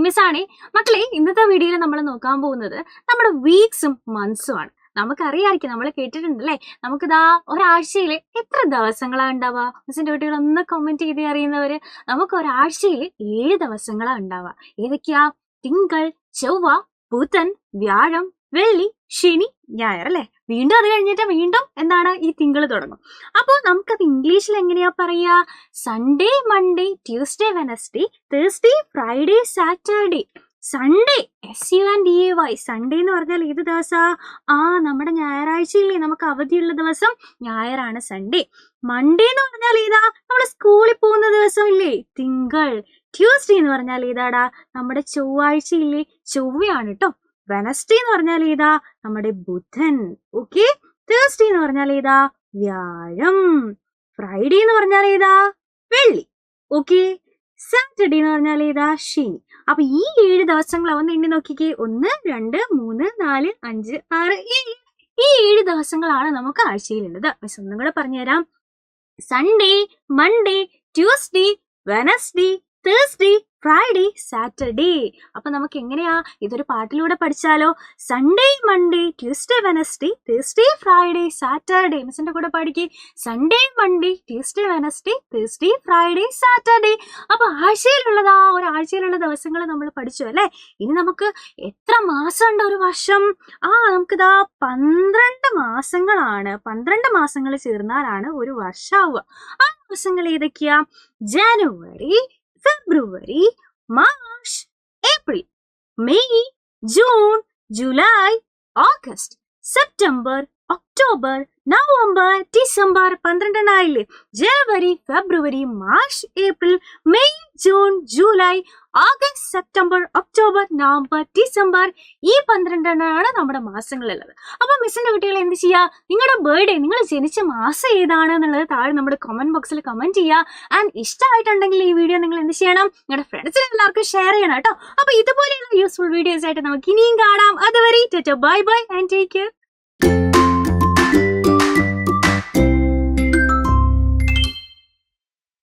Miss ആണേ. മക്കളെ, ഇന്നത്തെ വീഡിയോയിൽ നമ്മൾ നോക്കാൻ പോകുന്നത് നമ്മുടെ വീക്സും മന്ത്സും ആണ്. നമുക്കറിയാമായിരിക്കും, നമ്മൾ കേട്ടിട്ടുണ്ടല്ലേ. നമുക്കിതാ ഒരാഴ്ചയിൽ എത്ര ദിവസങ്ങളാണ് ഉണ്ടാവുക? മിസ്സിന്റെ കുട്ടികൾ ഒന്ന് കമന്റ് ചെയ്ത് അറിയുന്നവര്. നമുക്ക് ഒരാഴ്ചയിൽ 7 ദിവസങ്ങളാണ് ഉണ്ടാവുക. ഏതൊക്കെയാ? തിങ്കൾ, ചൊവ്വ, ബുധൻ, വ്യാഴം, വെള്ളി, ശനി, ഞായർ അല്ലെ. വീണ്ടും അത് കഴിഞ്ഞിട്ട് വീണ്ടും എന്താണ് ഈ തിങ്കൾ തുടങ്ങും. അപ്പോൾ നമുക്കത് ഇംഗ്ലീഷിൽ എങ്ങനെയാ പറയാ? Sunday, Monday, Tuesday, Wednesday, Thursday, Friday, Saturday. Sunday, SUNDAY. Sunday എന്ന് പറഞ്ഞാൽ ഏത് ദിവസാ? നമ്മുടെ ഞായറാഴ്ചയില്ലേ, നമുക്ക് അവധിയുള്ള ദിവസം ഞായറാണ് സൺഡേ. മൺഡേ എന്ന് പറഞ്ഞാൽ ഏതാ? നമ്മൾ സ്കൂളിൽ പോകുന്ന ദിവസം ഇല്ലേ, തിങ്കൾ. ട്യൂസ്ഡേ എന്ന് പറഞ്ഞാൽ ഏതാടാ? നമ്മുടെ ചൊവ്വാഴ്ച ഇല്ലേ, ചൊവ്വയാണ് കേട്ടോ. വെനസ്ഡേ എന്ന് പറഞ്ഞാൽ ഏതാ? നമ്മുടെ ബുധൻ. ഓക്കെ. തേഴ്സ്ഡേ എന്ന് പറഞ്ഞാൽ ഏതാ? വ്യാഴം. ഫ്രൈഡേ എന്ന് പറഞ്ഞാൽ ഏതാ? വെള്ളി. ഓക്കെ. സാറ്റർഡേ എന്ന് പറഞ്ഞാൽ ഏതാ? ശനി. അപ്പൊ ഈ 7 ദിവസങ്ങൾ അവന്ന് എണ്ണി നോക്കിക്കേ. 1, 2, 3, 4, 5, 6, 7. ഈ 7 ദിവസങ്ങളാണ് നമുക്ക് ആഴ്ചയിലുള്ളത്. മിസ് ഒന്നും കൂടെ പറഞ്ഞുതരാം. Sunday, Monday, Tuesday, Wednesday, Thursday, Friday, Saturday. അപ്പൊ നമുക്ക് എങ്ങനെയാ ഇതൊരു പാട്ടിലൂടെ പഠിച്ചാലോ? Sunday, Monday, Tuesday, Wednesday, Thursday, Friday, Saturday. മിസ്സിന്റെ കൂടെ പാടിക്കേ. Sunday, Monday, Tuesday, Wednesday, Thursday, Friday, Saturday. അപ്പൊ ഒരാഴ്ചയിലുള്ള ദിവസങ്ങൾ നമ്മൾ പഠിച്ചു അല്ലെ. ഇനി നമുക്ക് എത്ര മാസം ഉണ്ട് ഒരു വർഷം? നമുക്കിതാ 12 മാസങ്ങളാണ്. 12 മാസങ്ങൾ ചേർന്നാലാണ് ഒരു വർഷമാവുക. ആ മാസങ്ങൾ ഏതൊക്കെയാ? January, February, March, April, May, June, July, August, September, October, November, December. 12 ആയില്ലേ? January, February, March, April, May, June, July, August, September, October, November, December. ഈ 12 നമ്മുടെ മാസങ്ങളുള്ളത്. അപ്പൊ മിസ്സിന്റെ കുട്ടികൾ എന്ത് ചെയ്യാ? നിങ്ങളുടെ ബർത്ത്ഡേ, നിങ്ങൾ ജനിച്ച മാസം ഏതാണ് എന്നുള്ളത് താഴെ നമ്മുടെ കമന്റ് ബോക്സിൽ കമന്റ് ചെയ്യുക. ആൻഡ് ഇഷ്ടമായിട്ടുണ്ടെങ്കിൽ ഈ വീഡിയോ നിങ്ങൾ എന്ത് ചെയ്യണം? നിങ്ങളുടെ ഫ്രണ്ട്സിന് എല്ലാവർക്കും ഷെയർ ചെയ്യണം കേട്ടോ. അപ്പൊ ഇതുപോലെയുള്ള യൂസ്ഫുൾ വീഡിയോസ് ആയിട്ട് നമുക്ക് ഇനിയും കാണാം. അതുവരെ bye bye and take care.